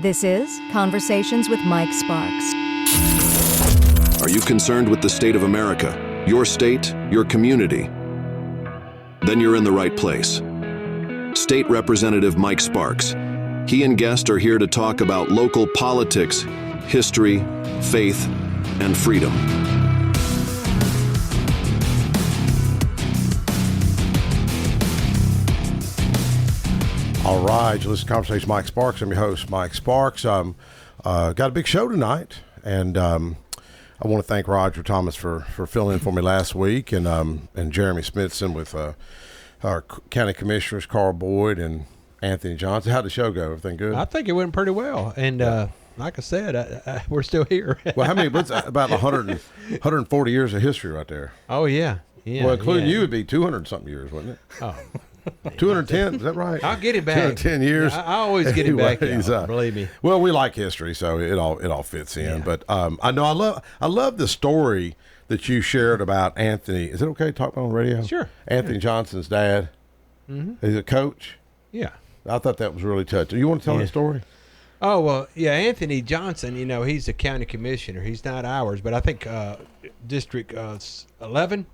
This is Conversations with Mike Sparks. Are you concerned with the state of America, your state, your community? Then you're in the right place. State Representative Mike Sparks. He and guests are here to talk about local politics, history, faith, and freedom. All right, you're listening to Conversation with Mike Sparks. I'm your host, Mike Sparks. Got a big show tonight, and I want to thank Roger Thomas for filling in for me last week, and Jeremy Smithson with our county commissioners, Carl Boyd and Anthony Johnson. How'd the show go? Everything good? I think it went pretty well, and like I said, we're still here. Well, how many? What's about 140 years of history right there? Oh yeah. Well, including you, would be 200-something years, wouldn't it? Oh. 210, is that right? I'll get it back. 210 years. I always get it back. Believe me. Well, we like history, so it all fits in. Yeah. But I know I love the story that you shared about Anthony. Is it okay to talk about on the radio? Sure. Anthony Johnson's dad. Mm-hmm. He's a coach. Yeah. I thought that was really touching. You want to tell that story? Oh, well, yeah, Anthony Johnson, he's a county commissioner. He's not ours, but I think District 11.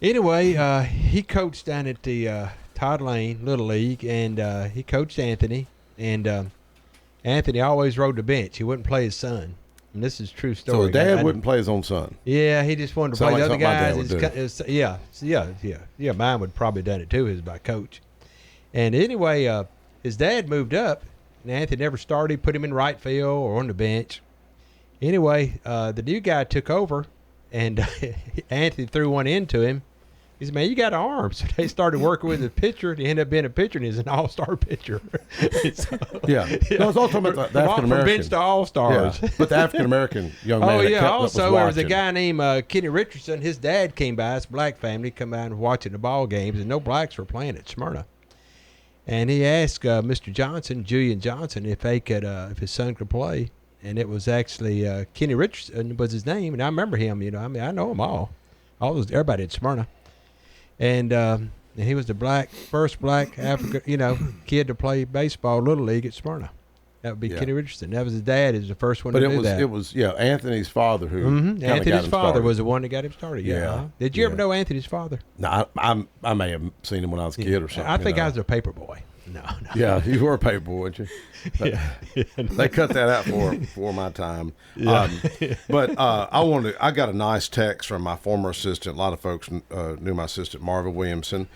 Anyway, he coached down at the Todd Lane Little League, and he coached Anthony. And Anthony always rode the bench. He wouldn't play his son. And this is a true story. So his dad wouldn't play his own son? Yeah, he just wanted to play the other guys. Yeah, mine would probably done it too, as my coach. And anyway, his dad moved up, and Anthony never started. Put him in right field or on the bench. Anyway, the new guy took over, and Anthony threw one into him. He said, "Man, you got an arm." So they started working with the pitcher. He ended up being a pitcher, and he's an all-star pitcher. So, yeah. No, I was all talking about the African-American. From bench to all-stars. Yeah. But the African-American young man Oh, that yeah. kept Also, up there was was a watching. guy named Kenny Richardson. His dad came by. It's a black family. Come by and watching the ball games, and no blacks were playing at Smyrna. And he asked Mr. Johnson, Julian Johnson, if if his son could play. And it was actually Kenny Richardson was his name. And I remember him, I know them all. Everybody at Smyrna. And he was the first black African, kid to play baseball Little League at Smyrna. That would be Kenny Richardson. That was his dad. Is the first one to do that. It was Anthony's father who. Mm-hmm. Anthony's father started. was the one that got him started. Yeah. Did you ever know Anthony's father? No, I may have seen him when I was a kid or something. I think I was a paper boy. No. Yeah, you were a paper boy, weren't you? They cut that out for my time. Yeah. But I got a nice text from my former assistant. A lot of folks knew my assistant, Marvin Williamson.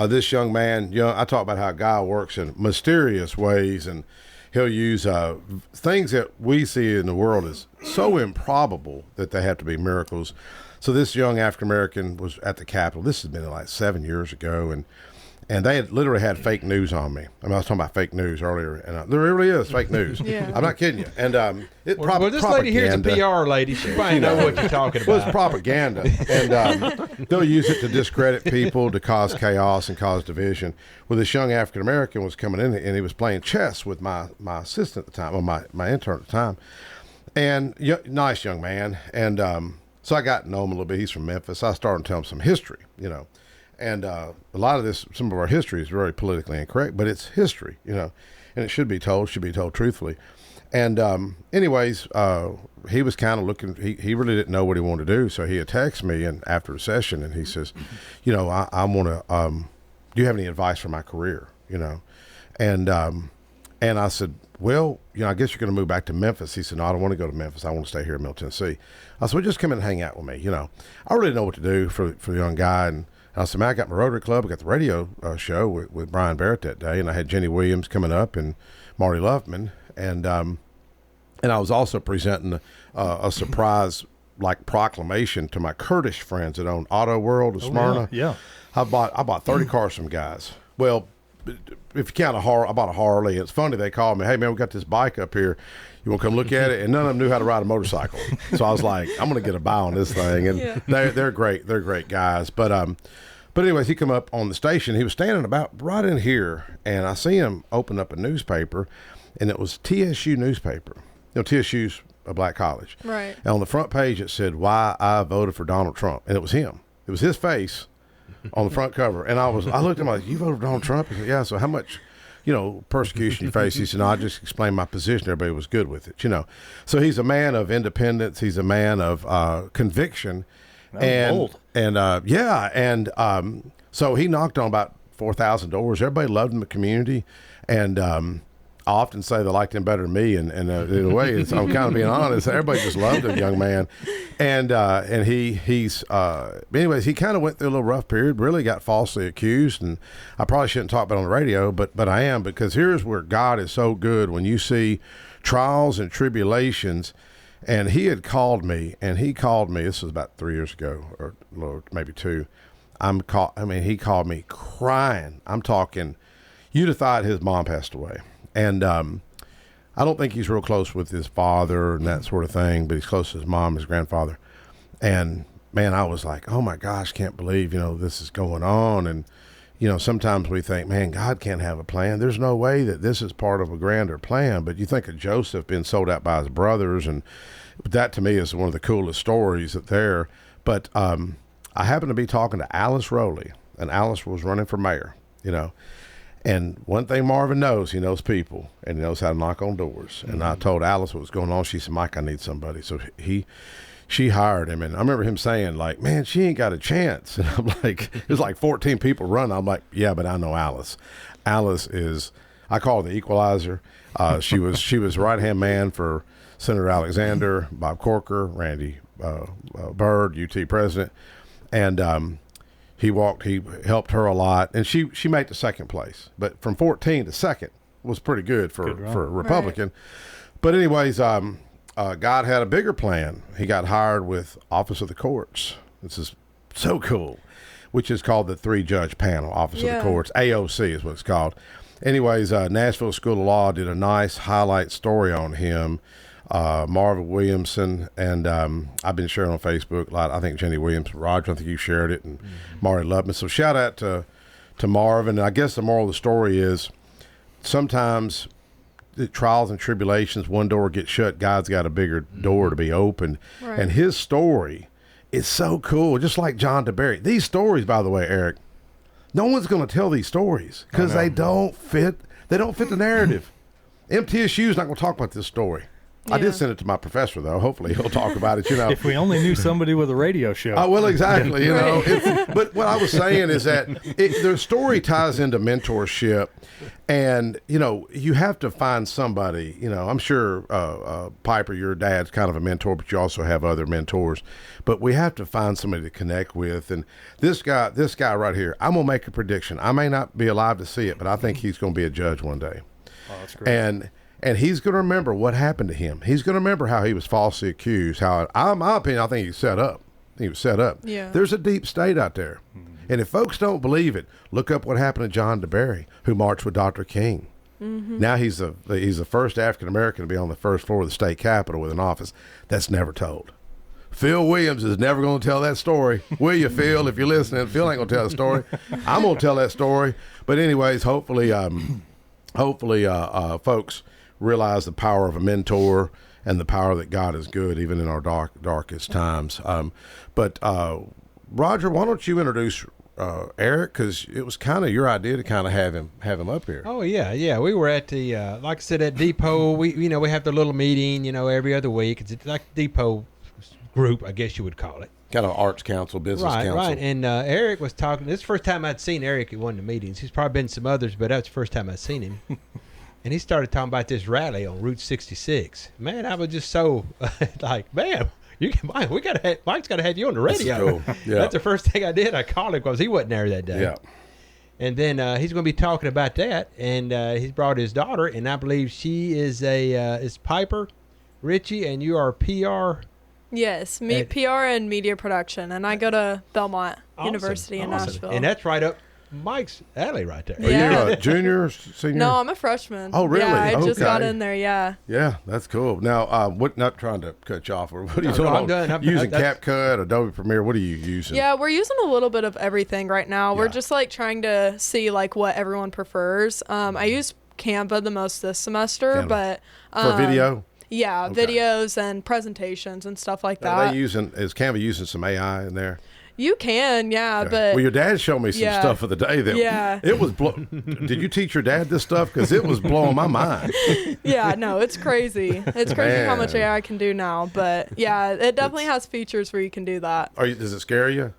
This young man, I talk about how a guy works in mysterious ways, and he'll use things that we see in the world as so improbable that they have to be miracles. So this young African-American was at the Capitol. This has been like 7 years ago, and they had literally had fake news on me. I was talking about fake news earlier, and there really is fake news. Yeah. I'm not kidding you. And this lady here's a PR lady. She probably know what you're talking about. Well, it's propaganda, and they'll use it to discredit people, to cause chaos and cause division. Well, this young African American was coming in, and he was playing chess with my assistant at the time, or my intern at the time, and nice young man. And so I got to know him a little bit. He's from Memphis. I started to tell him some history, And a lot of some of our history is very politically incorrect, but it's history, and it should be told truthfully. And anyways, he was kind of looking, he really didn't know what he wanted to do. So he had texted me and after a session, and he says, I want to, do you have any advice for my career? And I said, well, I guess you're going to move back to Memphis. He said, no, I don't want to go to Memphis. I want to stay here in Middle Tennessee. I said, well, just come in and hang out with me. I really didn't know what to do for the young guy. And I said, man, I got my Rotary Club. I got the radio show with Brian Barrett that day, and I had Jenny Williams coming up and Marty Luffman, and I was also presenting a surprise proclamation to my Kurdish friends that own Auto World of Smyrna. Yeah. I bought 30 cars from guys. Well, if you count I bought a Harley. It's funny, they called me, hey man, we got this bike up here. You want to come look at it? And none of them knew how to ride a motorcycle. So I was like, I'm going to get a buy on this thing. And they're great. They're great guys. But anyways, he come up on the station. He was standing about right in here, and I see him open up a newspaper, and it was TSU newspaper. TSU's a black college. Right. And on the front page, it said, why I voted for Donald Trump. And it was him. It was his face on the front cover. And I looked at him like, you voted for Donald Trump? He said, yeah. So how much persecution you face. He said, no, I just explained my position. Everybody was good with it, So he's a man of independence. He's a man of conviction. Bold. So he knocked on about 4,000 doors. Everybody loved him in the community. And I often say they liked him better than me, and in a way, I'm kind of being honest. Everybody just loved him, young man, and he's anyways. He kind of went through a little rough period. Really got falsely accused, and I probably shouldn't talk about it on the radio, but I am, because here's where God is so good when you see trials and tribulations. And he had called me, This was about 3 years ago, or maybe 2. He called me crying. I'm talking. You'd have thought his mom passed away. And I don't think he's real close with his father and that sort of thing, but he's close to his mom, his grandfather. And, man, I was like, oh, my gosh, can't believe, this is going on. And, sometimes we think, man, God can't have a plan. There's no way that this is part of a grander plan. But you think of Joseph being sold out by his brothers, and that to me is one of the coolest stories there. But I happened to be talking to Alice Rowley, and Alice was running for mayor, And one thing Marvin knows, he knows people, and he knows how to knock on doors. And I told Alice what was going on. She said, Mike, I need somebody. So she hired him. And I remember him saying, like, man, she ain't got a chance. And I'm like, there's like 14 people running. I'm like, yeah, but I know Alice. Alice is, I call her the equalizer. She was right-hand man for Senator Alexander, Bob Corker, Randy Byrd, UT president. And he helped her a lot, and she made the second place. But from 14 to second was pretty good for a Republican. Right. But anyways, God had a bigger plan. He got hired with Office of the Courts. This is so cool, which is called the 3-judge panel, Office of the Courts. AOC is what it's called. Anyways, Nashville School of Law did a nice highlight story on him. Marvin Williamson, and I've been sharing on Facebook a lot. I think Jenny Williams, Roger, I think you shared it, and Marty Lubman. So shout out to Marvin. And I guess the moral of the story is sometimes the trials and tribulations, one door gets shut, God's got a bigger door to be opened. Right. And his story is so cool, just like John DeBerry. These stories, by the way, Eric, no one's going to tell these stories because they don't fit the narrative. MTSU is not going to talk about this story. Yeah. I did send it to my professor, though. Hopefully he'll talk about it, If we only knew somebody with a radio show. Oh, well, exactly, But what I was saying is that the story ties into mentorship, and, you have to find somebody, I'm sure, Piper, your dad's kind of a mentor, but you also have other mentors. But we have to find somebody to connect with. And this guy right here, I'm going to make a prediction. I may not be alive to see it, but I think he's going to be a judge one day. Oh, that's great. And he's going to remember what happened to him. He's going to remember how he was falsely accused, in my opinion, I think he was set up. Yeah. There's a deep state out there. Mm-hmm. And if folks don't believe it, look up what happened to John DeBerry, who marched with Dr. King. Mm-hmm. Now he's the first African-American to be on the first floor of the state capitol with an office. That's never told. Phil Williams is never going to tell that story. Will you, Phil, if you're listening? Phil ain't going to tell the story. I'm going to tell that story. But anyways, hopefully, folks realize the power of a mentor and the power that God is good even in our darkest times. But Roger, why don't you introduce Eric, because it was kind of your idea to kind of have him up here. Oh yeah. We were at the like I said, at Depot. We have the little meeting every other week. It's like Depot group, I guess you would call it. Kind of arts council, business council. Right. And Eric was talking. This is the first time I'd seen Eric at one of the meetings. He's probably been some others, but that's the first time I'd seen him. And he started talking about this rally on Route 66. Man, I was just so like, man, Mike's got to have you on the radio. That's cool. Yeah. That's the first thing I did. I called him because he wasn't there that day. Yeah. And then he's going to be talking about that. And he's brought his daughter, and I believe she is is Piper Ritchie, and you are PR. Yes, PR and media production, and I go to Belmont University in Nashville. And that's right up Mike's alley right there. Yeah. Are you a junior, senior? No, I'm a freshman. Oh, really? Yeah, I just got in there, yeah. Yeah, that's cool. Now, not trying to cut you off, or what are you doing? I'm done. I'm using CapCut, Adobe Premiere, what are you using? Yeah, we're using a little bit of everything right now. Yeah. We're just like trying to see like what everyone prefers. I use Canva the most this semester, but for video? Yeah, videos and presentations and stuff like that. Is Canva using some AI in there? You can, yeah, Okay. but Well, your dad showed me some Yeah. stuff of the day that Yeah. it was. Did you teach your dad this stuff? Because it was blowing my mind. yeah, no, it's crazy. It's crazy how much Man. AI can do now. But yeah, it definitely has features where you can do that. Does it scare you?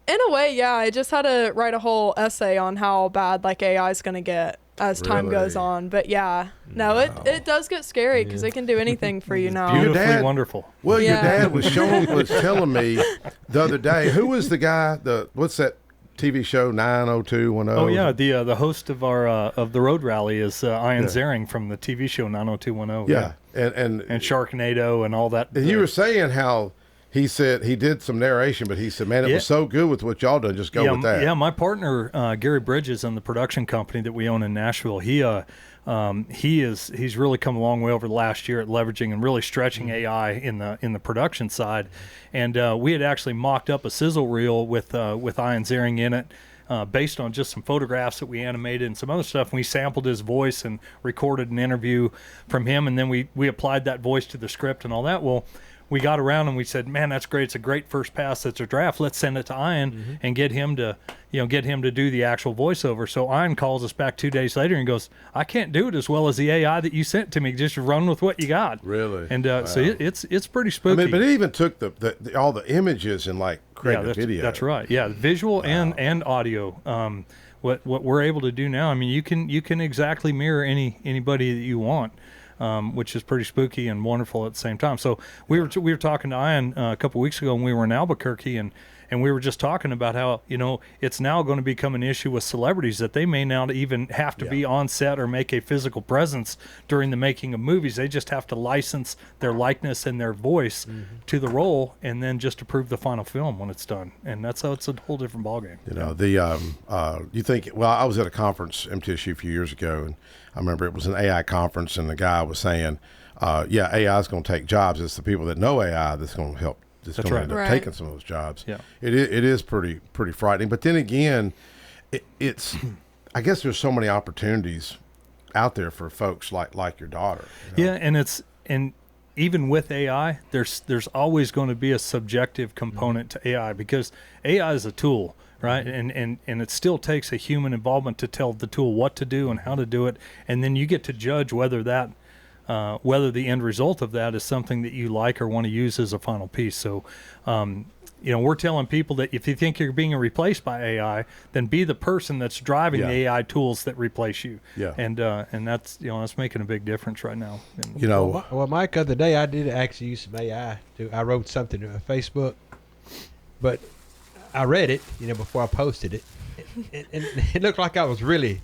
In a way, yeah. I just had to write a whole essay on how bad like AI is going to get as time goes Really? on. But yeah, no, it does get scary because it can do anything for you now. Your Beautifully dad- wonderful. Well, your Yeah. dad was telling me the other day. Who was the guy? What's that TV show 90210? Oh yeah, the host of our of the road rally is Ian Ziering from the TV show 90210. Yeah, and Sharknado and all that. And you were saying how he said he did some narration, but he said, "Man, it was so good with what y'all done. Just go with that." Yeah, my partner Gary Bridges in the production company that we own in Nashville. He's really come a long way over the last year at leveraging and really stretching AI in the production side. And we had actually mocked up a sizzle reel with Ian Ziering in it. Based on just some photographs that we animated and some other stuff. And we sampled his voice and recorded an interview from him, and then we applied that voice to the script and all that. Well, we got around and we said, man, that's great. It's a great first pass. It's a draft. Let's send it to Ian and get him to do the actual voiceover. So Ian calls us back 2 days later and goes, I can't do it as well as the AI that you sent to me. Just run with what you got. Really? And so it's pretty I spooky. mean, but it even took the all the images and like created a video. That's right. Yeah, visual and audio. What we're able to do now, I mean, you can exactly mirror anybody that you want. Which is pretty spooky and wonderful at the same time. So we were talking to Ian a couple weeks ago when we were in Albuquerque, and we were just talking about how it's now going to become an issue with celebrities that they may not even have to be on set or make a physical presence during the making of movies. They just have to license their likeness and their voice to the role, and then just approve the final film when it's done. And that's how it's a whole different ballgame. You think? Well, I was at a conference, MTSU, a few years ago, and I remember it was an AI conference, and the guy was saying, AI is going to take jobs. It's the people that know AI that's going to help. That's going to end up Right. taking some of those jobs. Yeah. It is pretty frightening. But then again, it's I guess there's so many opportunities out there for folks like your daughter. Yeah, and even with AI, there's always going to be a subjective component to AI, because AI is a tool, right? And it still takes a human involvement to tell the tool what to do and how to do it, and then you get to judge whether the end result of that is something that you like or want to use as a final piece. So, we're telling people that if you think you're being replaced by AI, then be the person that's driving the AI tools that replace you. Yeah. And that's that's making a big difference right now. And, Well, Mike, the other day I did actually use some AI. I wrote something on Facebook, but I read it, before I posted it, and it looked like I was really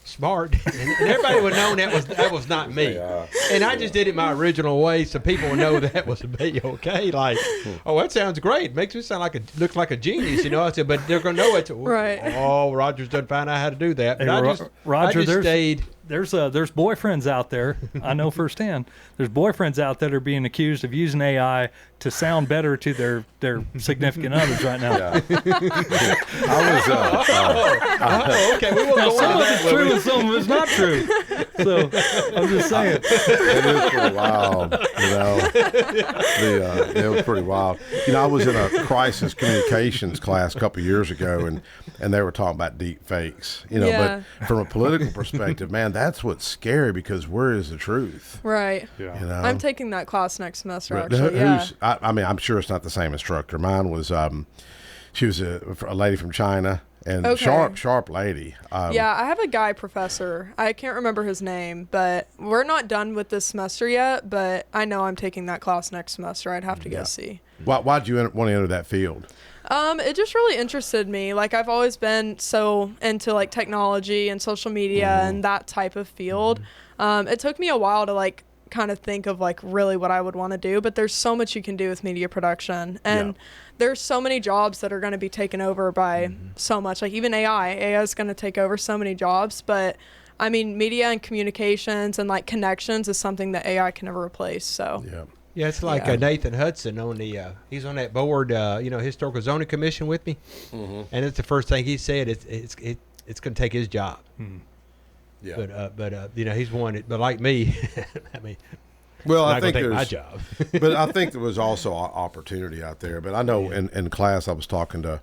smart, and everybody would know that was not me. And I just did it my original way, so people would know that was me. Okay, like, oh, that sounds great. Makes me sound looks like a genius, I said, but they're gonna know it. Right. Oh, Roger's done find out how to do that. But Hey, Roger, I just stayed. There's boyfriends out there, I know firsthand. There's boyfriends out there that are being accused of using AI to sound better to their significant others right now. Okay, we won't go Some into of it's that. true and some of it's not true. So I'm just saying. It is pretty wild, it was pretty wild. I was in a crisis communications class a couple of years ago, and they were talking about deep fakes, Yeah. but from a political perspective, man, that's what's scary, because where is the truth? Right. Yeah. I'm taking that class next semester, Right. actually. Yeah. I mean, I'm sure it's not the same instructor. Mine was, she was a lady from China, and Okay. sharp lady. Yeah, I have a guy professor. I can't remember his name, but we're not done with this semester yet, but I know I'm taking that class next semester. I'd have to go see. Why'd you want to enter that field? It just really interested me. Like, I've always been so into like technology and social media and that type of field. It took me a while to like kind of think of like really what I would want to do, but there's so much you can do with media production, and there's so many jobs that are going to be taken over by so much, like even AI is going to take over so many jobs. But I mean, media and communications and like connections is something that AI can never replace. So Yeah, it's like Nathan Hudson on he's on that board, Historical Zoning Commission with me, and it's the first thing he said. It's going to take his job. Yeah. But he's one. But like me, I mean, Well, Not I gonna think take my there's, job. but I think there was also opportunity out there. But I know in class I was talking to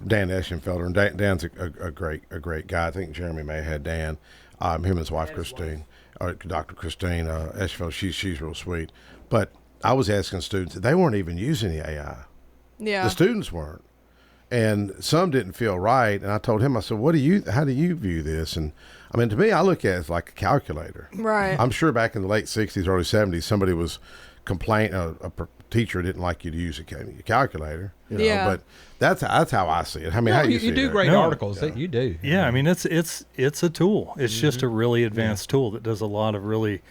Dan Eschenfelder, and Dan's a great guy. I think Jeremy may have had Dan, him and his wife Christine, Dr. Christine Eschenfelder. She's real sweet. But I was asking students, they weren't even using the AI. Yeah. The students weren't, and some didn't feel right. And I told him, I said, how do you view this? And I mean, to me, I look at it as like a calculator. Right. I'm sure back in the late 60s, early 70s, somebody was complaining, teacher didn't like you to use a calculator. You know, Yeah. But that's how I see it. I mean, No, how you you see do it? great No. articles. That you do. Yeah, I mean it's a tool. It's just a really advanced tool that does a lot of really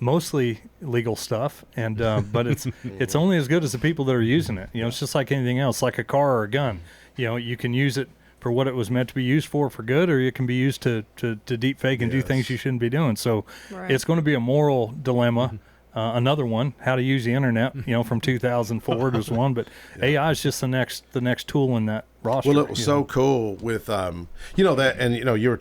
mostly legal stuff, and but it's only as good as the people that are using it. You know, it's just like anything else, like a car or a gun. You know, you can use it for what it was meant to be used for good, or it can be used to deep fake and do things you shouldn't be doing. So Right. it's going to be a moral dilemma. Another one, how to use the internet, you know, from 2004 was one, but AI is just the next tool in that roster. Well, it was you so know. cool with, you know, that, and, you know, you were,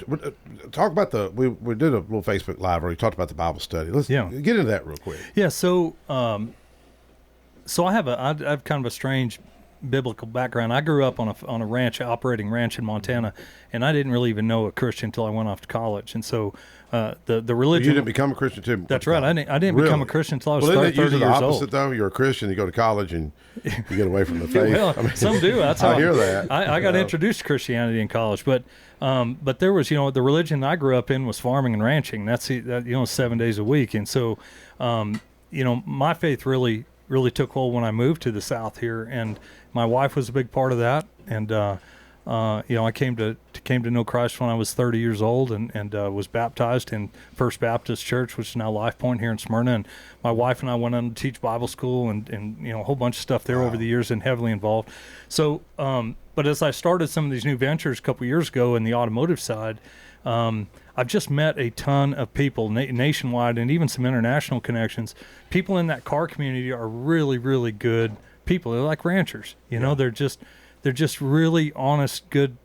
talk about we did a little Facebook Live where we talked about the Bible study. Let's get into that real quick. Yeah, so I have kind of a strange biblical background. I grew up on a ranch, operating ranch in Montana, and I didn't really even know a Christian until I went off to college. And so the religion. You didn't become a Christian too. That's right. I didn't become a Christian until I was well, 30 isn't it usually years the opposite old. though? You're a Christian, you go to college, and you get away from the faith. Well, I mean, some do. That's how I hear that. I got introduced to Christianity in college, but there was, you know, the religion I grew up in was farming and ranching. That's you know, 7 days a week, and so you know, my faith really took hold when I moved to the South here, and my wife was a big part of that. And you know, I came to know Christ when I was 30 years old, and was baptized in First Baptist Church, which is now Life Point here in Smyrna. And my wife and I went on to teach Bible school, and you know, a whole bunch of stuff there over the years, and heavily involved. So, but as I started some of these new ventures a couple years ago in the automotive side, I've just met a ton of people nationwide, and even some international connections. People in that car community are really, really good people. They're like ranchers, you know. They're just really honest, good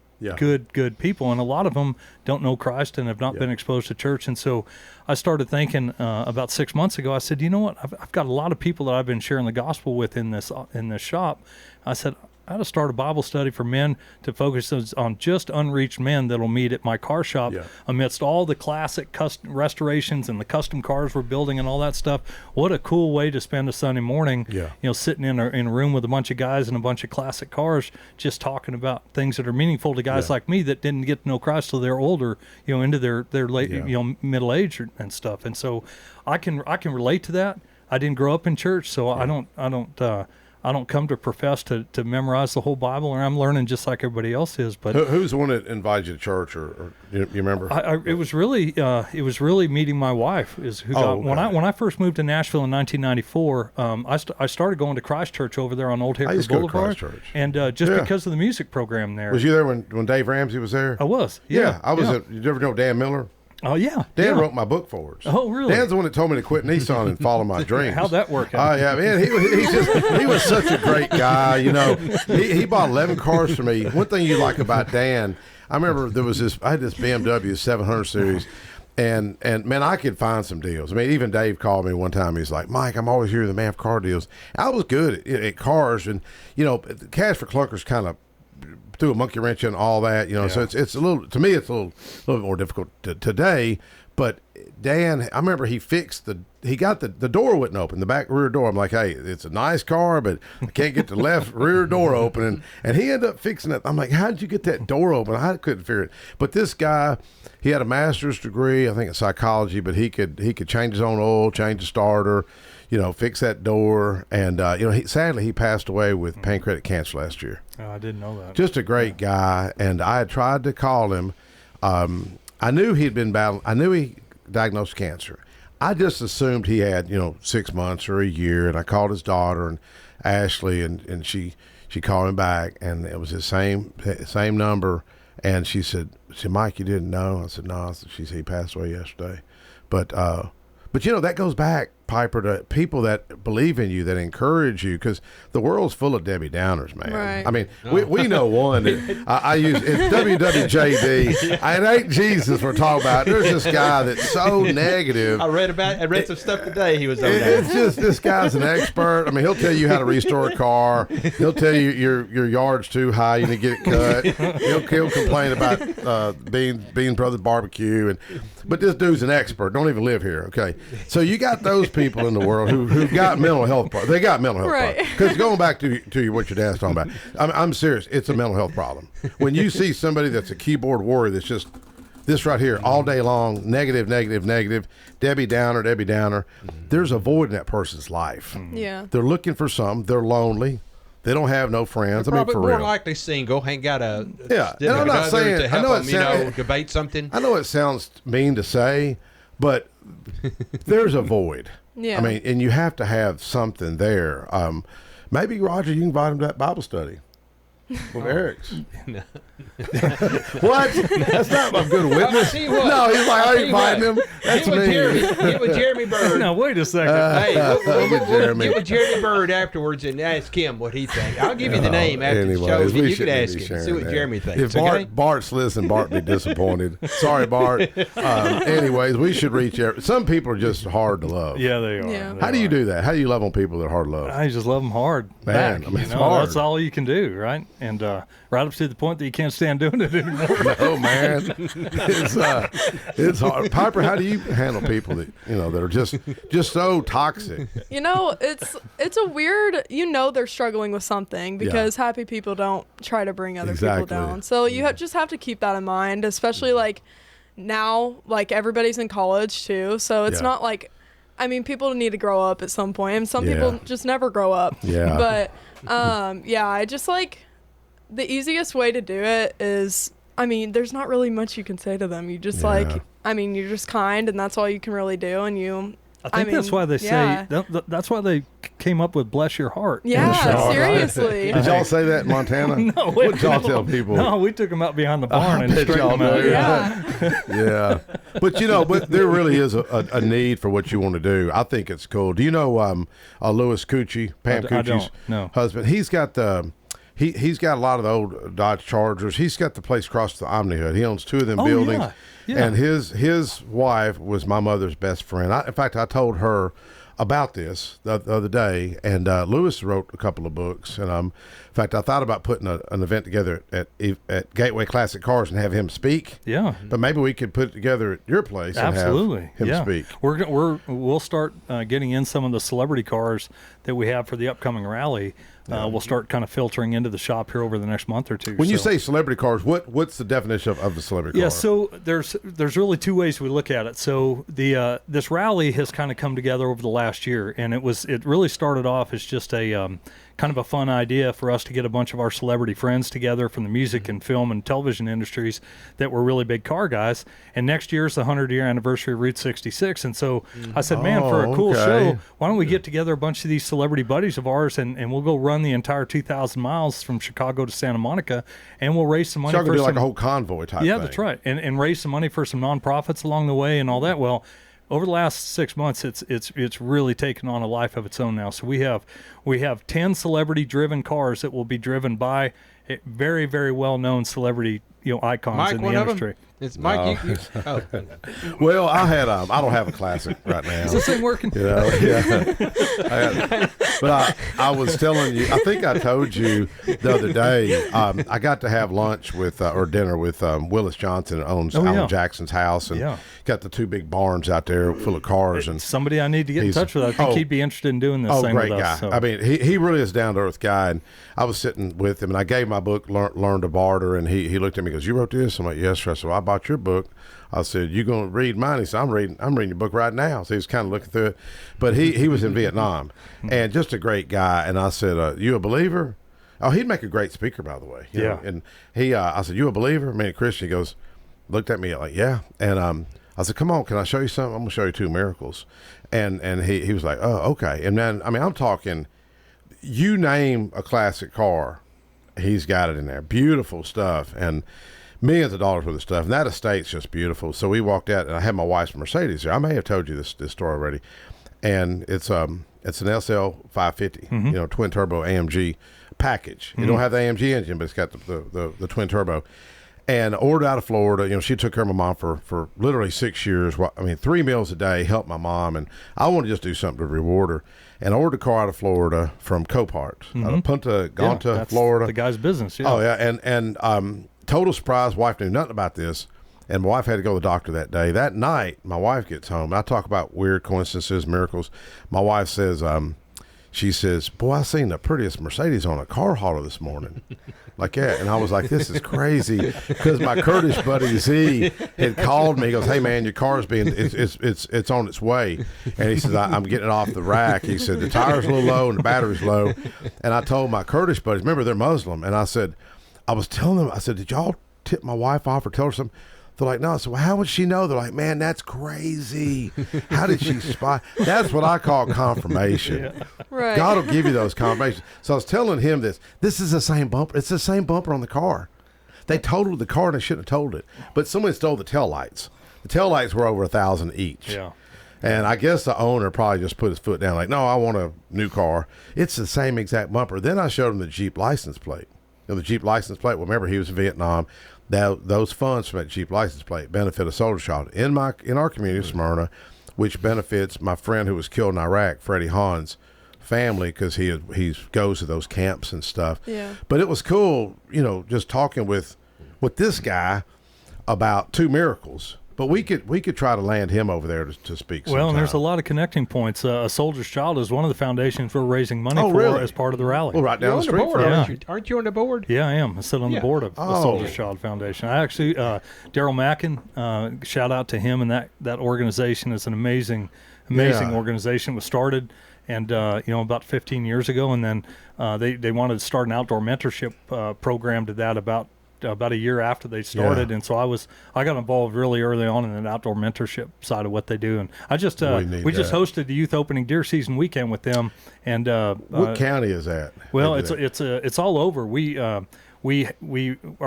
people, and a lot of them don't know Christ and have not been exposed to church. And so I started thinking about 6 months ago. I said, you know what? I've got a lot of people that I've been sharing the gospel with in this shop. I said, I ought to start a Bible study for men to focus on just unreached men that'll meet at my car shop amidst all the classic custom restorations and the custom cars we're building and all that stuff. What a cool way to spend a Sunday morning, you know, sitting in a room with a bunch of guys and a bunch of classic cars, just talking about things that are meaningful to guys like me that didn't get to know Christ till they're older, you know, into their late, you know, middle age and stuff. And so I can relate to that. I didn't grow up in church, so I don't come to profess to memorize the whole Bible, or I'm learning just like everybody else is. But who's the one that invited you to church, or you remember? It was really meeting my wife is who got, when I first moved to Nashville in 1994. I started going to Christ Church over there on Old Hickory Boulevard, go to Christ Church. and just because of the music program there. Was you there when Dave Ramsey was there? I was. I was. Did you ever know Dan Miller? Oh yeah. Dan wrote my book for us. Oh really? Dan's the one that told me to quit Nissan and follow my dreams. How'd that work out? Oh yeah, man. He was such a great guy. You know, he bought 11 cars for me. One thing you like about Dan, I remember I had this BMW 700 series. And man, I could find some deals. I mean, even Dave called me one time. He's like, Mike, I'm always hearing the man for car deals. I was good at cars, and you know, Cash for Clunkers kind of threw a monkey wrench in all that, you know. So it's a little, to me, it's a little bit more difficult today. But Dan, I remember he got the door wouldn't open, the back rear door. I'm like, hey, it's a nice car, but I can't get the left rear door open. And he ended up fixing it. I'm like, how did you get that door open? I couldn't figure it. But this guy, he had a master's degree, I think in psychology, but he could change his own oil, change the starter, you know, fix that door. And, you know, sadly, he passed away with pancreatic cancer last year. Oh, I didn't know that. Just a great guy. And I had tried to call him. I knew he'd been battling. I knew he diagnosed cancer. I just assumed he had, you know, 6 months or a year. And I called his daughter, and Ashley, and she called him back, and it was his same number. And she said, Mike, you didn't know? I said, no. She said, he passed away yesterday. But you know, that goes back Piper, to people that believe in you, that encourage you, because the world's full of Debbie Downers, man. Right. I mean, we know one that I use. It's WWJD. It ain't Jesus we're talking about. There's this guy that's so negative. I read some stuff today. He was over It's just, this guy's an expert. I mean, he'll tell you how to restore a car. He'll tell you your yard's too high, you need to get it cut. He'll complain about Bean Brothers Barbecue, but this dude's an expert. Don't even live here, okay? So you got those people in the world who've got mental health problems. They got mental health Right. problems. Because going back to what your dad's talking about, I'm serious. It's a mental health problem. When you see somebody that's a keyboard warrior that's just this right here all day long, negative, Debbie Downer, there's a void in that person's life. Yeah. They're looking for something. They're lonely. They don't have no friends. I mean, Probably for more real. likely single. Ain't got a Yeah, and I'm not significant other saying- to I help know them, it sound- debate something. I know it sounds mean to say, but there's a void. Yeah. I mean, and you have to have something there. Maybe, Roger, you can invite him to that Bible study with Eric's. What? That's not a good witness. tell you what. No, he's like, I I'll tell ain't you what. inviting him. That's Get with Jeremy. me. Get with Jeremy Bird. Now wait a second. Hey, Get Jeremy. get with Jeremy Bird afterwards and ask him what he thinks. I'll give you the name after the show, Anyways, and we you can shouldn't be ask him. sharing See what that. Jeremy thinks. If Okay? Bart's listening, Bart would be disappointed. Sorry, Bart. Anyways, we should reach out. Some people are just hard to love. Yeah, they are. Yeah. They How do you are. do that? How do you love on people that are hard to love? I just love them hard. Man, back, I mean, it's you know, hard. That's all you can do, right? And right up to the point that you can't stand doing it anymore. Oh man, it's hard. Piper, how do you handle people that that are just so toxic? It's a weird, they're struggling with something, because happy people don't try to bring other Exactly. people down. So you just have to keep that in mind, especially like now, like everybody's in college too. So it's Yeah. not like, people need to grow up at some point, and some Yeah. people just never grow up. Yeah. But I just like, the easiest way to do it is, there's not really much you can say to them. You just Yeah. you're just kind, and that's all you can really do. And you, I think that's why they yeah. say that's why they came up with "bless your heart." Yeah, Sure. seriously. Did y'all say that in Montana? No, What y'all tell people? No, we took them out behind the barn and bet straightened them y'all out. do. Yeah. Yeah, but there really is a need for what you want to do. I think it's cool. Do you know Louis Cucci, Pam I Cucci's don't, no. husband? He's got he's got a lot of the old Dodge Chargers. He's got the place across the Omni-Hood. He owns 2 of them Oh, buildings. yeah. And his wife was my mother's best friend. In fact, I told her about this the other day, and Lewis wrote a couple of books. And in fact, I thought about putting an event together at Gateway Classic Cars and have him speak. Yeah. But maybe we could put it together at your place Absolutely. and have him yeah. speak. We'll start getting in some of the celebrity cars that we have for the upcoming rally. We'll start kind of filtering into the shop here over the next month or two. When you So- say celebrity cars, what's the definition of a celebrity car? Yeah, so there's really 2 ways we look at it. So the this rally has kind of come together over the last year, and it really started off as just a kind of a fun idea for us to get a bunch of our celebrity friends together from the music and film and television industries that were really big car guys. And next year's the 100-year anniversary of Route 66, and so I said, man, for a cool okay. show, why don't we get together a bunch of these celebrity buddies of ours, and we'll go run the entire 2,000 miles from Chicago to Santa Monica, and we'll raise some money so y'all for can do like some- a whole convoy type yeah, thing. that's right, and raise some money for some nonprofits along the way and all that. Well, over the last 6 months, it's really taken on a life of its own now. So we have 10 celebrity-driven cars that will be driven by very, very well-known celebrity icons Mike, in one the of them? industry. It's Mike. No. Oh, Well, I don't have a classic right now. Is this thing working? But I was telling you, I think I told you the other day, I got to have lunch with or dinner with Willis Johnson, that owns Oh, yeah. Alan Jackson's house, and Yeah. got the 2 big barns out there full of cars. And Somebody I need to get in He's- touch with. I think oh. he'd be interested in doing this thing great with guy. us. So. I mean, he really is a down to earth guy. And I was sitting with him, and I gave my book, Learn to Barter, and he looked at me and goes, "You wrote this?" I'm like, "Yes, sir." I said, "Well, I bought your book." I said, "You gonna read mine?" He said, I'm reading your book right now." So he was kind of looking through it, but he was in Vietnam, and just a great guy. And I said, "You a believer?" Oh, he'd make a great speaker, by the way. You know? And I said, "You a believer?" I mean, a Christian. He goes, looked at me like, "Yeah." And I said, "Come on, can I show you something? I'm gonna show you 2 miracles." And he was like, "Oh, okay." And then I'm talking, you name a classic car, he's got it in there. Beautiful stuff, and millions of dollars worth of stuff. And that estate's just beautiful. So we walked out, and I had my wife's Mercedes there. I may have told you this story already. and it's an SL 550, you know, twin turbo AMG package. You don't have the AMG engine, but it's got the twin turbo. And ordered out of Florida. You know, she took care of my mom for literally 6 years. I mean, 3 meals a day, helped my mom, and I wanted to just do something to reward her. And I ordered a car out of Florida from Copart, out of Punta Gonta, that's Florida. the guy's business. Yeah. Oh yeah, and total surprise. Wife knew nothing about this, and my wife had to go to the doctor that day. That night, my wife gets home. I talk about weird coincidences, miracles. My wife says, she says, "Boy, I seen the prettiest Mercedes on a car hauler this morning." Like that, and I was like, "This is crazy," because my Kurdish buddy Z had called me. He goes, "Hey man, your car's it's on its way," and he says, "I'm getting it off the rack." He said, "The tire's a little low and the battery's low," and I told my Kurdish buddies, remember they're Muslim, and I said, I was telling them, I said, "Did y'all tip my wife off or tell her something?" They're like, "No." I said, "Well, how would she know?" They're like, "Man, that's crazy. How did she spy?" That's what I call confirmation. Yeah. Right. God will give you those confirmations. So I was telling him this. This is the same bumper. It's the same bumper on the car. They totaled the car and they shouldn't have totaled it. But someone stole the taillights. The taillights were over $1,000 each. Yeah. And I guess the owner probably just put his foot down like, "No, I want a new car." It's the same exact bumper. Then I showed him the Jeep license plate. You know, the Jeep license plate, well, remember he was in Vietnam. Those funds from that Jeep license plate benefit a soldier child in our community, Smyrna, which benefits my friend who was killed in Iraq, Freddie Hahn's family, because he goes to those camps and stuff. Yeah. But it was cool, you know, just talking with this guy about 2 miracles. But we could try to land him over there to speak. Well, and there's a sometime. lot of connecting points. A Soldier's Child is one of the foundations we're raising money Oh, for really? as part of the rally. Well, right You're down on the the street board, from Yeah. us. aren't you on the board? Yeah, I am. I sit on the Yeah. board of the Oh. Soldier's Child Foundation. I actually, Daryl Mackin, shout out to him, and that organization is an amazing Yeah. organization. It was started, and about 15 years ago, and then they wanted to start an outdoor mentorship program to that about a year after they started, Yeah. and so I got involved really early on in the outdoor mentorship side of what they do, and I just we just that. hosted the youth opening deer season weekend with them, and What county is that? well, They do that. it's all over. We are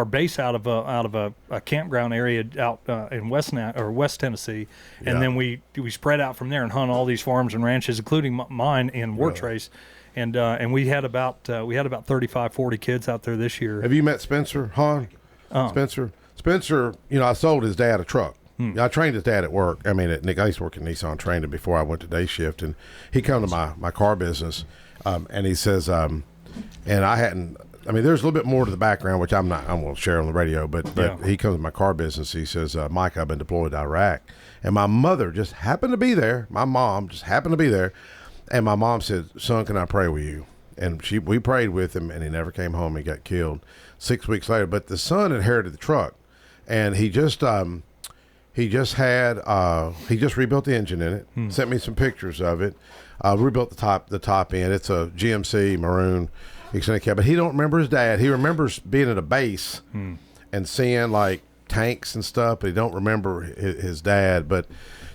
based out of a campground area out in West Tennessee, and Yeah. then we spread out from there and hunt all these farms and ranches, including mine in Wartrace, and we had about 35, 40 kids out there this year. Have you met Spencer Hahn? Spencer, you know, I sold his dad a truck. I trained his dad at work. I mean, I used to work at Nissan, trained him before I went to day shift, and he come to my car business, and he says, and I hadn't. I mean, there's a little bit more to the background, which I'm going to share on the radio, but Yeah. he comes to my car business. He says, "Mike, I've been deployed to Iraq," and my mother just happened to be there. My mom just happened to be there, and my mom said, "Son, can I pray with you?" And we prayed with him, and he never came home. He got killed 6 weeks later. But the son inherited the truck, and he just rebuilt the engine in it. Sent me some pictures of it. Rebuilt the top end. It's a GMC maroon extended cab. But he don't remember his dad. He remembers being at a base and seeing like tanks and stuff. But he don't remember his dad. But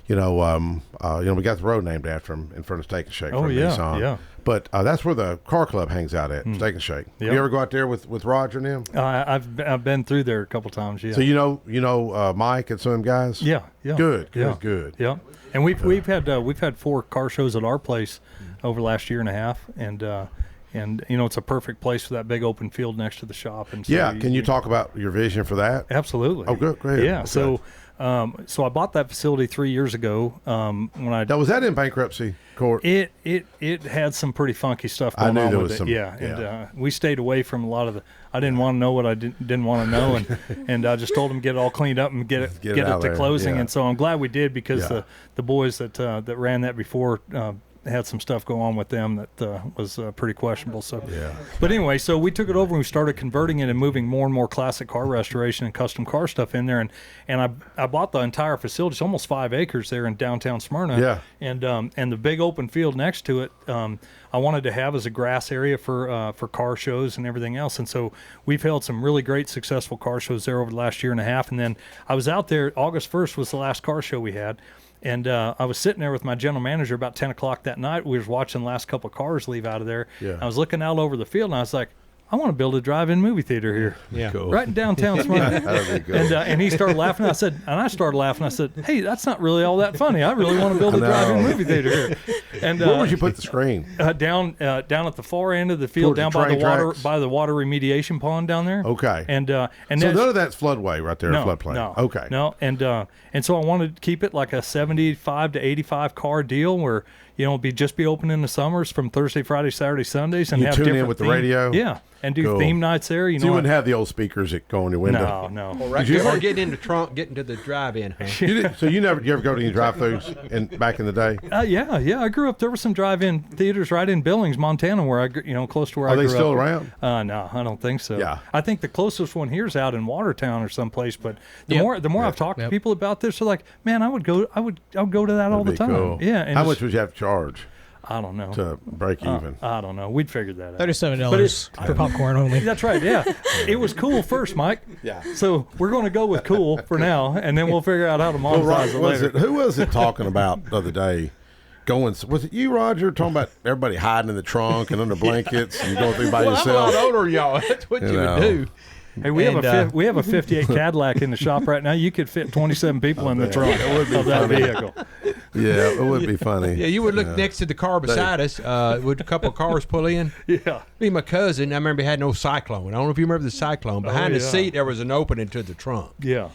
we got the road named after him in front of Steak and Shake. Oh, from yeah, Nissan. yeah. But that's where the car club hangs out at, Steak and Shake. Yep. You ever go out there with Roger and him? I've been through there a couple times. Yeah. So you know Mike and some of them guys. Yeah. Good. Yeah. Yeah. And we've had 4 car shows at our place over the last year and a half, and it's a perfect place for that big open field next to the shop. And so Yeah. Can you talk about your vision for that? Absolutely. Oh, good. Go ahead. Yeah. Okay. So I bought that facility 3 years ago. When I Now, was that in bankruptcy court? it had some pretty funky stuff I going knew on there with was it. some- Yeah. yeah. And we stayed away from a lot of the. I didn't want to know what I didn't want to know, and I just told them get it all cleaned up and get it out to there, closing. yeah. And so I'm glad we did, because Yeah. the boys that ran that before. Had some stuff go on with them that was pretty questionable. So, Yeah. But anyway, so we took it over and we started converting it and moving more and more classic car restoration and custom car stuff in there. And I bought the entire facility. It's almost 5 acres there in downtown Smyrna. Yeah. And the big open field next to it, I wanted to have as a grass area for car shows and everything else. And so we've held some really great successful car shows there over the last year and a half. And then I was out there. August 1st was the last car show we had. And I was sitting there with my general manager about 10 o'clock that night. We was watching the last couple of cars leave out of there. Yeah. I was looking out over the field, and I was like, I want to build a drive-in movie theater here. Yeah. Cool. Right in downtown Smyrna. That'd be good. And he started laughing. I started laughing. I said, hey, that's not really all that funny. I really want to build a I know. drive-in movie theater here. And Where would you put the screen? down at the far end of the field, Towards down the by the train water tracks? by the water remediation pond down there. Okay. And So that's, none of that's floodway right there, no, floodplain. no, Okay. no, and so I wanted to keep it like a 75 to 85 car deal where it'd be open in the summers from Thursday, Friday, Saturday, Sundays, and You have tune in different with the theme- radio? Yeah, and do Cool. theme nights there. So you wouldn't have the old speakers that go in your window. no. Or getting in the trunk, getting to the drive-in. Huh? So you ever go to any drive-throughs back in the day? Yeah. I grew up. There were some drive-in theaters right in Billings, Montana, where close to where I Are grew they still up. around? No, I don't think so. Yeah. I think the closest one here is out in Watertown or someplace. But the Yep. more I've talked to people about this, they're like, man, I would go to that all the That'd be time. cool. Yeah. And How it's- much would you have to charge I don't know. to break even? I don't know. We'd figure that out. $37 for popcorn only. That's right. Yeah, it was cool first, Mike. Yeah. So we're going to go with cool for now, and then we'll figure out how to Well, monetize it later. who was it talking about the other day? Was it you, Roger, talking about everybody hiding in the trunk and under blankets and going through by Well, I'm a lot yourself? older than y'all. That's what You you know. would do. Hey, we And, have a 58 Cadillac in the shop right now. You could fit 27 people in the trunk of that vehicle. Yeah, it would be funny. Yeah, you would look next to the car beside us. Would a couple of cars pull in? Yeah. Me, my cousin. I remember he had no Cyclone. I don't know if you remember the Cyclone. Behind the yeah. seat, there was an opening to the trunk. Yeah.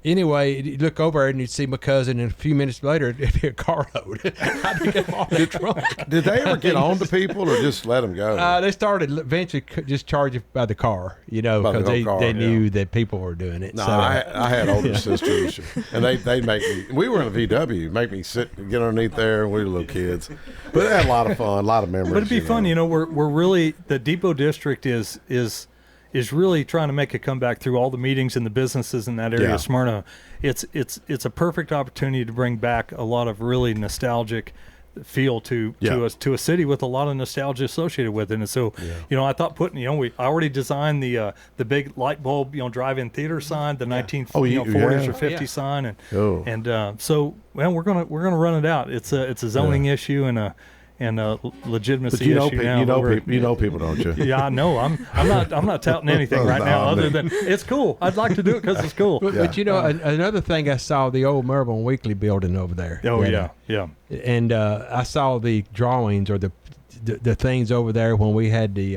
Anyway, you look over and you'd see my cousin, and a few minutes later, it'd be a carload. How'd they get them off the trunk? Did they ever get on to people or just let them go? They started eventually just charging by the car, By the because whole car, they knew yeah. that people were doing it. No, so, I had older sisters, and they make me. We were in a VW, make me sit and get underneath there, and we were little kids. But it had a lot of fun, a lot of memories. But it'd be fun, we're really the Depot District is really trying to make a comeback through all the meetings and the businesses in that area Yeah. of Smyrna. It's a perfect opportunity to bring back a lot of really nostalgic feel to a city with a lot of nostalgia associated with it. And so, I thought I already designed the big light bulb, drive-in theater sign, the 1940s or 50s sign, and so we're gonna run it out. It's a zoning issue and a legitimacy But issue now. you know people, don't you? Yeah, I know. I'm not touting anything right now other than it's cool. I'd like to do it because it's cool. But another thing, I saw the old Mervyn Weekly building over there. Oh yeah. And I saw the drawings or the things over there when we had the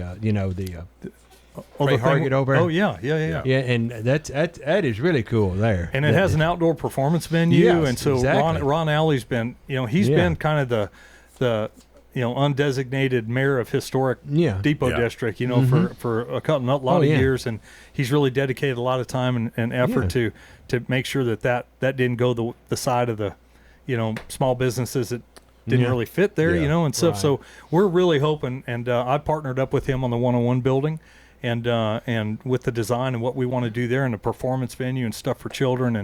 Ray Hargett over. Oh yeah. Yeah, and that is really cool there. And it has an outdoor performance venue, Yes, and so exactly. Ron Alley's been, he's been kind of the undesignated mayor of historic Depot Yeah. District, for a lot of years, and he's really dedicated a lot of time and effort to make sure that didn't go the side of the, small businesses that didn't really fit there, and stuff. Right. So we're really hoping, and I partnered up with him on the 101 building. And with the design and what we want to do there, and the performance venue and stuff for children,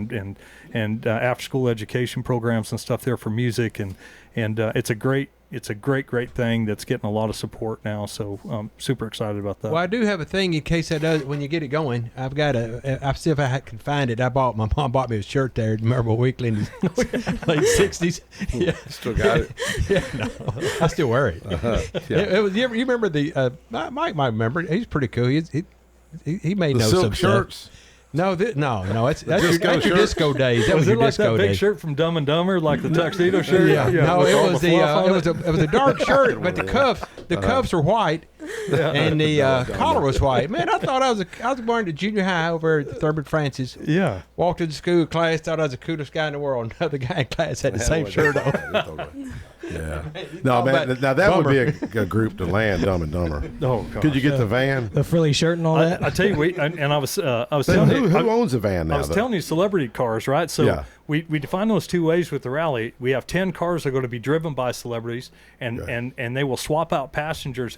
and after school education programs and stuff there for music, and it's a great thing that's getting a lot of support now. So I'm super excited about that. Well, I do have a thing in case that does when you get it going. I've got I see if I can find it. My mom bought me a shirt there at Mervyn Weekly in the late '60s. Yeah, Still got it. yeah, no, I still wear it. Yeah. It was, you remember the Mike might remember it. He's pretty cool. He may The know silk some shirts. stuff. No, that's your disco shirt? disco days. That was it your like disco that big days. shirt from Dumb and Dumber, like the tuxedo shirt? No, with it all was the fluff on it was a dark shirt, but the cuffs were white, and the collar was white. Man, I thought I was going to junior high over at Thurman Francis. Yeah. Walked into school class, thought I was the coolest guy in the world. Another guy in class had the same shirt on. Yeah. No, man. Now that would be a group to land, Dumb and Dumber. Oh, God. Could you get the van? The frilly shirt and all that. I tell you, I was telling you, Who owns the van now? I was though? telling you, celebrity cars, right? So Yeah. we define those two ways with the rally. We have 10 cars that are going to be driven by celebrities, and they will swap out passengers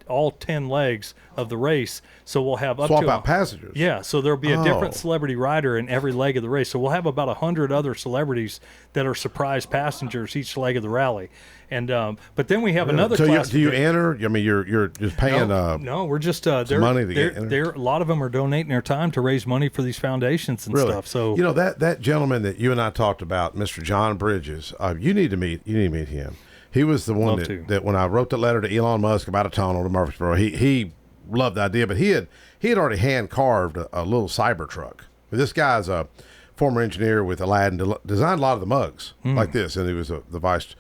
all 10 legs of the race. So we'll have Swap out passengers. Yeah, so there'll be a Oh. different celebrity rider in every leg of the race. So we'll have about 100 other celebrities that are surprise passengers each leg of the rally. And but then we have another So class. do you enter? I mean, you're just paying. No, we're just they're, money to they're, get in. they're, a lot of them are donating their time to raise money for these foundations and Really? stuff. So that gentleman that you and I talked about, Mr. John Bridges, you need to meet him. He was the one Love to. that when I wrote the letter to Elon Musk about a tunnel to Murfreesboro, he loved the idea, but he had already hand carved a little Cybertruck. This guy's a former engineer with Aladdin, designed a lot of the mugs like this, and he was the vice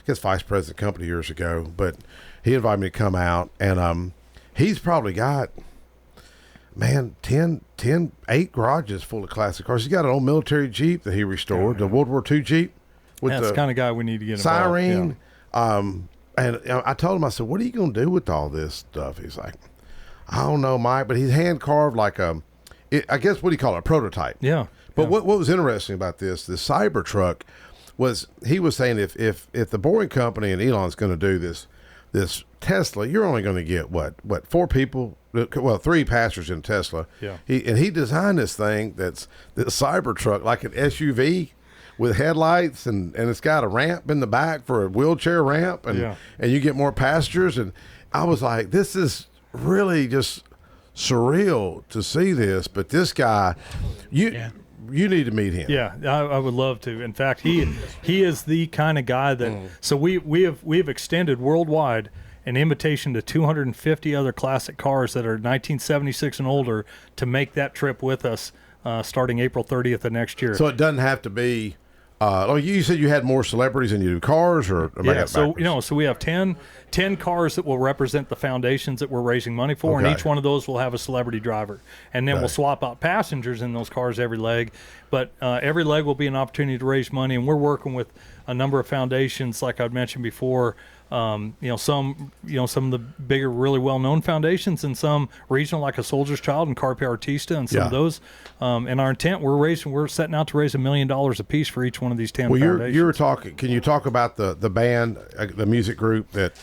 president of the company years ago. But he invited me to come out, and he's probably got, man, 8 garages full of classic cars. He's got an old military Jeep that he restored, the World War II Jeep with That's the the kind of guy we need to get involved. siren. Yeah. And I told him, I said, "What are you going to do with all this stuff?" He's like, "I don't know, Mike," but he's hand carved like I guess what do you call it, a prototype? Yeah. But yeah. what was interesting about this Cybertruck was he was saying if the Boring Company and Elon's going to do this Tesla, you're only going to get what 4 people, well 3 passengers in Tesla. Yeah. He designed this thing that's this Cybertruck like an SUV with headlights and it's got a ramp in the back for a wheelchair ramp and you get more passengers, and I was like, this is really just surreal to see this, but this guy, you need to meet him. Yeah, I would love to. In fact, he is the kind of guy that. So we have extended worldwide an invitation to 250 other classic cars that are 1976 and older to make that trip with us, starting April 30th of next year. So it doesn't have to be. You said you had more celebrities than you do cars, or am I yeah. got So backwards? so we have 10 cars that will represent the foundations that we're raising money for, and Okay. each one of those will have a celebrity driver, and then we'll swap out passengers in those cars every leg. But every leg will be an opportunity to raise money, and we're working with a number of foundations, like I'd mentioned before. Some of the bigger, really well-known foundations, and some regional, like a Soldier's Child and Carpe Artista, and some of those. And our intent, we're setting out to raise $1 million a piece for each one of these 10 Well, foundations. you're talking. Can you talk about the band, the music group that?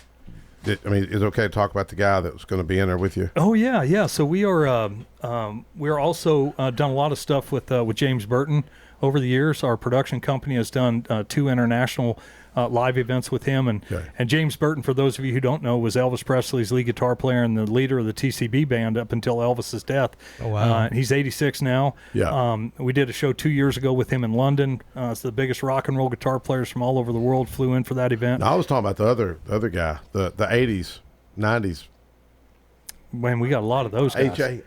I mean, is it okay to talk about the guy that was going to be in there with you? Oh yeah. So we're also done a lot of stuff with James Burton over the years. Our production company has done 2 international live events with him, and James Burton, for those of you who don't know, was Elvis Presley's lead guitar player and the leader of the TCB band up until Elvis's death. Oh, wow. He's 86 now. Yeah. We did a show 2 years ago with him in London. It's the biggest rock and roll guitar players from all over the world flew in for that event. No, I was talking about the other guy, the 80s, 90s. Man, we got a lot of those guys. AJ. Is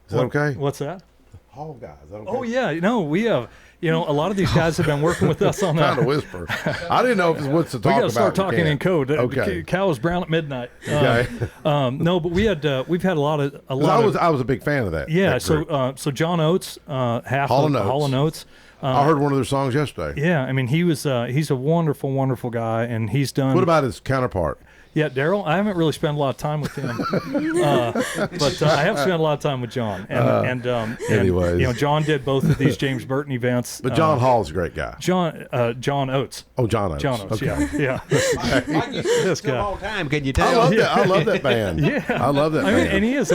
that okay? What's that? Hall guy. Is that okay? Oh yeah, no, we have. A lot of these guys have been working with us on that. Trying to whisper. I didn't know if it's what's to We talk about. got to start talking in code. Okay. Cow is brown at midnight. Okay. No, but we've had a lot of. I was a big fan of that. Yeah. that So group. so John Oates, half Hall of & Oates. Hall & Oates. I heard one of their songs yesterday. Yeah, I mean he's a wonderful, wonderful guy, and he's done. What about his counterpart? Yeah, Daryl. I haven't really spent a lot of time with him, but I have spent a lot of time with John. And anyways. John did both of these James Burton events. But John Hall's a great guy. John Oates. Oh, John Oates. John Oates. Okay. Yeah. Like you This said guy. all the time, can you I tell? love that. I love that band. Yeah. I love that I mean, band. and he is,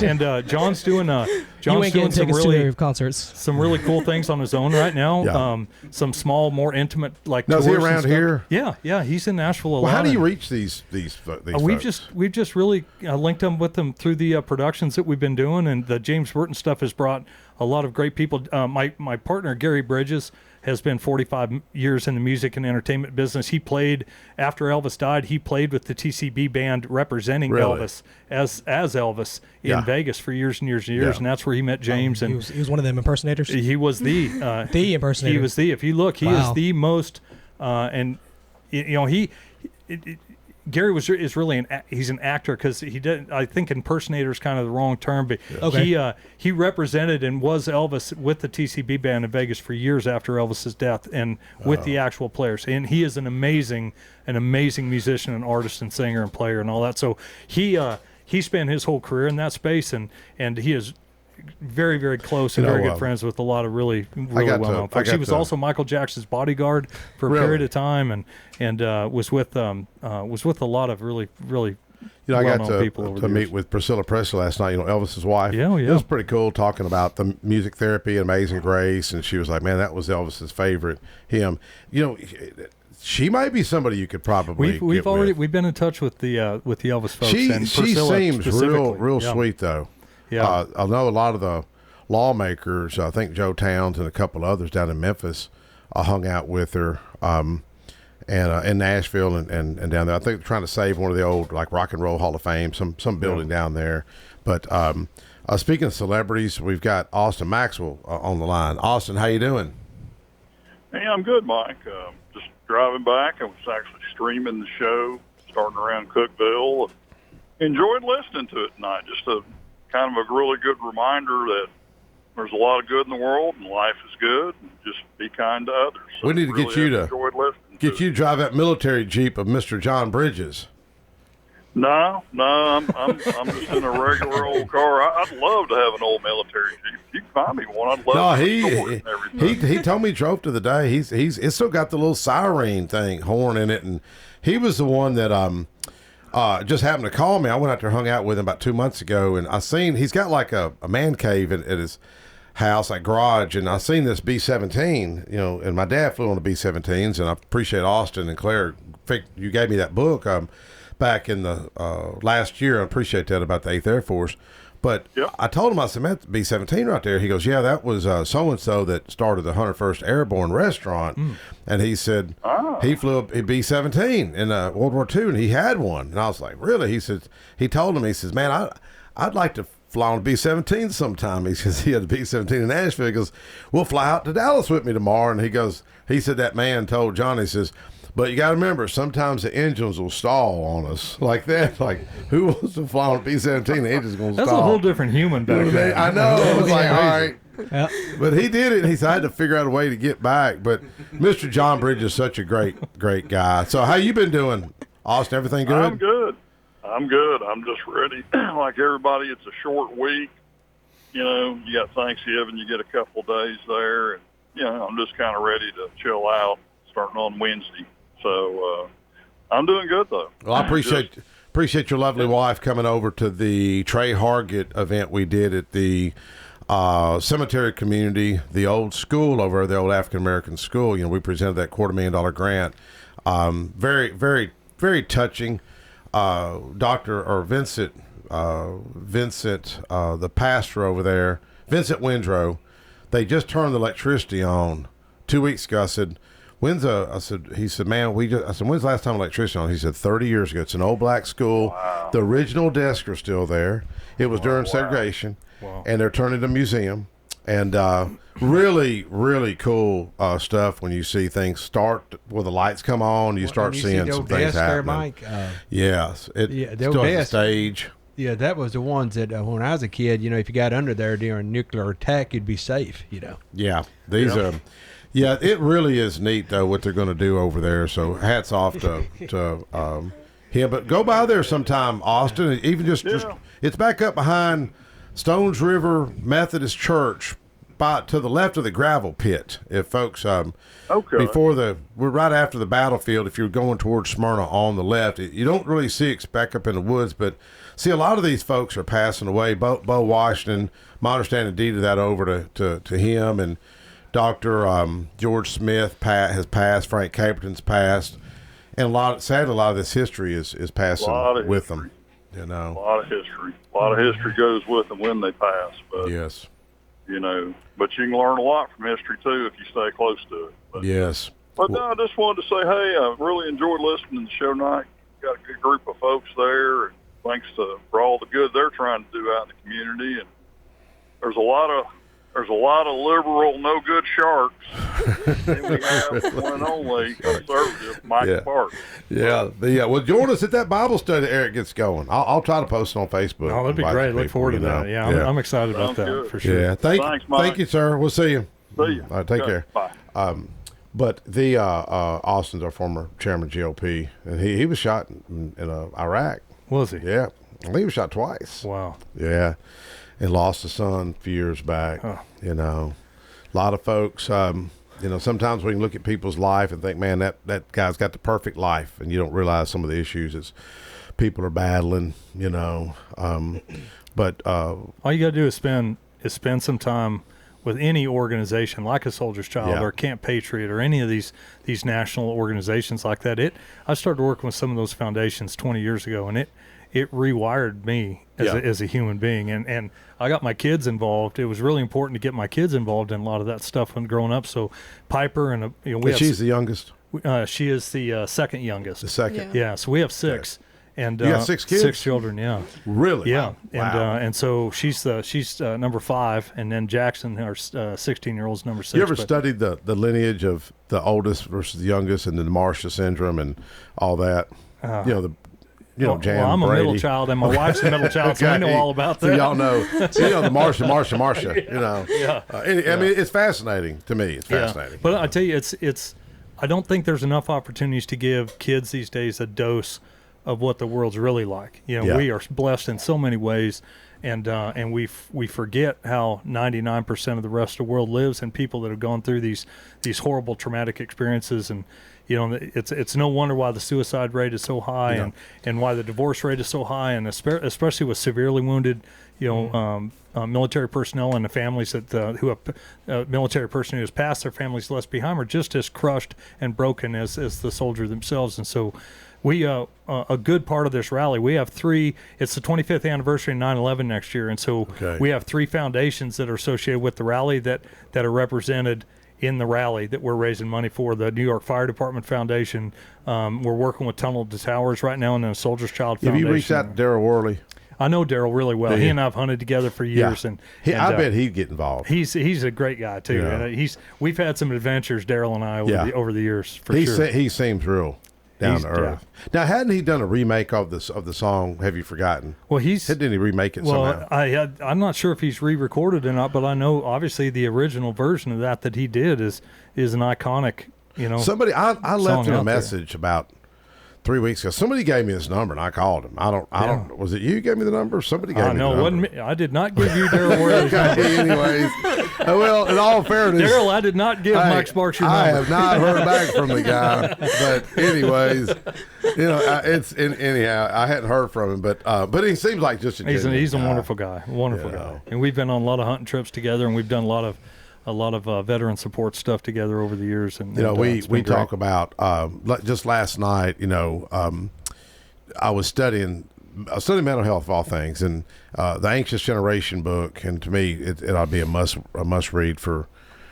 and John's doing You John's ain't doing getting some tickets to really their concerts. some really cool things on his own right now. Yeah. Some small, more intimate Now, is he tours and around stuff. here? Yeah, he's in Nashville a lot. Well, how do you and- reach these We've just really linked them with them through the productions that we've been doing, and the James Burton stuff has brought a lot of great people. My partner Gary Bridges has been 45 years in the music and entertainment business. He played after Elvis died. He played with the TCB band representing Really? Elvis as Elvis in Yeah. Vegas for years and years and years, Yeah. and that's where he met James. He And was one of them impersonators. he was the The impersonator. He was the. If you look, he Wow. is the most. Gary is really he's an actor because he did. I think impersonator is kind of the wrong term, but Okay. he represented and was Elvis with the TCB band in Vegas for years after Elvis's death, and with the actual players. And he is an amazing musician and artist and singer and player and all that. So he spent his whole career in that space, and he is very, very close and very good friends with a lot of really well-known folks. He was also Michael Jackson's bodyguard for a period of time, and was with a lot of really I got well-known people over to the meet years. with Priscilla Presley last night, Elvis's wife. Yeah, yeah. It was pretty cool talking about the music therapy and Amazing Grace, and she was like, man, that was Elvis's favorite hymn. She might be somebody you could probably We've been in touch with the Elvis folks. She and seems Priscilla real yeah. sweet though. Yeah. I know a lot of the lawmakers. I think Joe Towns and a couple others down in Memphis hung out with her. And and in Nashville and down there. I think they're trying to save one of the old like Rock and Roll Hall of Fame, some building down there. But speaking of celebrities, we've got Austin Maxwell on the line. Austin, how you doing? Hey, I'm good, Mike. Just driving back. I was actually streaming the show, starting around Cookville, and enjoyed listening to it tonight. Just a kind of a really good reminder that there's a lot of good in the world, and life is good. And just be kind to others. So We need to get you to enjoyed listening get to you it. to drive that military Jeep of Mr. John Bridges. No, I'm just in a regular old car. I'd love to have an old military Jeep. If you can find me one, I'd love No, to he restore it and everything. he told me he drove to the day. He's it's still got the little siren thing horn in it, and he was the one that just happened to call me. I went out there, hung out with him about 2 months ago, and I seen he's got like a man cave at his house, like garage, and I seen this B-17, and my dad flew on the B-17s, and I appreciate Austin and Claire. You gave me that book back in the last year. I appreciate that about the 8th Air Force. But Yep. I told him, I said, man, B-17 right there. He goes, yeah, that was so-and-so that started the 101st Airborne Restaurant. And he said he flew a B-17 in World War II, and he had one. And I was like, really? He told him, he says, man, I'd like to fly on a B-17 sometime. He says he had a B-17 in Nashville. He goes, we'll fly out to Dallas with me tomorrow. And he said that man told Johnny, he says, but you got to remember, sometimes the engines will stall on us like that. Like, who wants to fly on a B-17? The engine's going to stall. That's a whole different human back then. I know. It was like, all right. Yeah. But he did it, and he said, I had to figure out a way to get back. But Mr. John Bridges is such a great guy. So how you been doing, Austin? Everything good? I'm good. I'm just ready. Like everybody, it's a short week. You got Thanksgiving, you get a couple of days there, and I'm just kind of ready to chill out starting on Wednesday. So I'm doing good though. Well, I appreciate your lovely wife coming over to the Trey Hargett event we did at the cemetery community, the old school over there, the old African American school. We presented that $250,000 grant. Very, very, very touching. Vincent, the pastor over there, Vincent Windrow, they just turned the electricity on 2 weeks ago. I said, he said, man, when's the last time electricity on? He said, 30 years ago. It's an old black school. Wow. The original desks are still there. It was during segregation, and they're turning it a museum. And really, really cool stuff when you see things start where the lights come on. You start seeing some things happening. Mike, yes, it still has a stage. Yeah, that was the ones that when I was a kid, if you got under there during nuclear attack, you'd be safe. Yeah, these are. Yeah, it really is neat though what they're going to do over there. So hats off to him. But go by there sometime, Austin. Even just it's back up behind Stones River Methodist Church, to the left of the gravel pit. If folks, we're right after the battlefield. If you're going towards Smyrna on the left, you don't really see it back up in the woods. But see, a lot of these folks are passing away. Bo Washington, my understanding, deeded that over to him, and Dr. George Smith has passed. Frank Caperton's passed, and sadly, a lot of this history is passing with them. A lot of history. A lot of history goes with them when they pass. But, yes. But you can learn a lot from history, too, if you stay close to it. But, yes. But no, I just wanted to say, hey, I really enjoyed listening to the show tonight. Got a good group of folks there, and thanks for all the good they're trying to do out in the community. And there's a lot of liberal, no good sharks. And we have one and only conservative, Mike Sparks. Yeah. Well, join us at that Bible study Eric gets going. I'll try to post it on Facebook. Oh, that'd be great. Look forward to that. Yeah, I'm excited about that good. for sure. Yeah. Thanks, Mike. Thank you, sir. We'll see you. See you. All right, take care. Bye. But the Austin's our former chairman of GOP, and he was shot in Iraq. Was he? Yeah. I think he was shot twice. Wow. Yeah. And lost a son a few years back. Huh. A lot of folks, sometimes we can look at people's life and think, man, that guy's got the perfect life, and you don't realize some of the issues that people are battling, But all you got to do is spend some time with any organization like a Soldier's Child or Camp Patriot or any of these national organizations like that. I started working with some of those foundations 20 years ago, and it rewired me as a human being. And I got my kids involved. It was really important to get my kids involved in a lot of that stuff when growing up. So Piper and she's the youngest. She is the second youngest. The second. Yeah, so we have 6. And You got 6 kids? 6 children, yeah. Really? Yeah, Wow. and so she's number 5, and then Jackson, our 16-year-old, is number 6. You ever but- studied the lineage of the oldest versus the youngest, and then the Marshall syndrome and all that? Jan well, I'm Brady. a middle child, and my wife's a middle child, so we know all about that. So y'all know, the Marcia. Yeah. I mean, it's fascinating to me. It's fascinating. But I tell you, it's. I don't think there's enough opportunities to give kids these days a dose of what the world's really like. Yeah. We are blessed in so many ways, and we forget how 99% of the rest of the world lives, and people that have gone through these horrible traumatic experiences. And it's no wonder why the suicide rate is so high, and why the divorce rate is so high, and especially with severely wounded military personnel and the families that who have military person who has passed their families left behind are just as crushed and broken as the soldier themselves. And so we a good part of this rally, we have 3. It's the 25th anniversary of 9/11 next year, and so we have 3 foundations that are associated with the rally that are represented in the rally that we're raising money for. The New York Fire Department Foundation. We're working with Tunnel to Towers right now, and the Soldier's Child Have Foundation. you reached out to Daryl Worley? I know Daryl really well. Do He you? and I have hunted together for years, and I bet he'd get involved. he's a great guy too. Yeah. And we've had some adventures, Daryl and I, over the years for he sure. he seems real down to earth. Now, hadn't he done a remake of the song "Have You Forgotten"? Well, Didn't he remake it somehow? I'm not sure if he's re-recorded or not, but I know obviously the original version of that he did is an iconic. Somebody, I left him a out there. message about 3 weeks ago. Somebody gave me his number, and I called him. I don't. Was it you who gave me the number? Somebody gave me the number. It wasn't me. I did not give you Daryl Worley's number. Okay, anyways. Well, in all fairness, Daryl, I did not give Mike Sparks your number. I have not heard back from the guy. But anyways, anyhow, I hadn't heard from him, but he seems like just a He's genuine a guy. wonderful guy, guy. And we've been on a lot of hunting trips together, and we've done a lot of veteran support stuff together over the years. And we it's been talk great. about just last night. I was studying mental health of all things, and the Anxious Generation book, and to me, it ought to be a must read. For,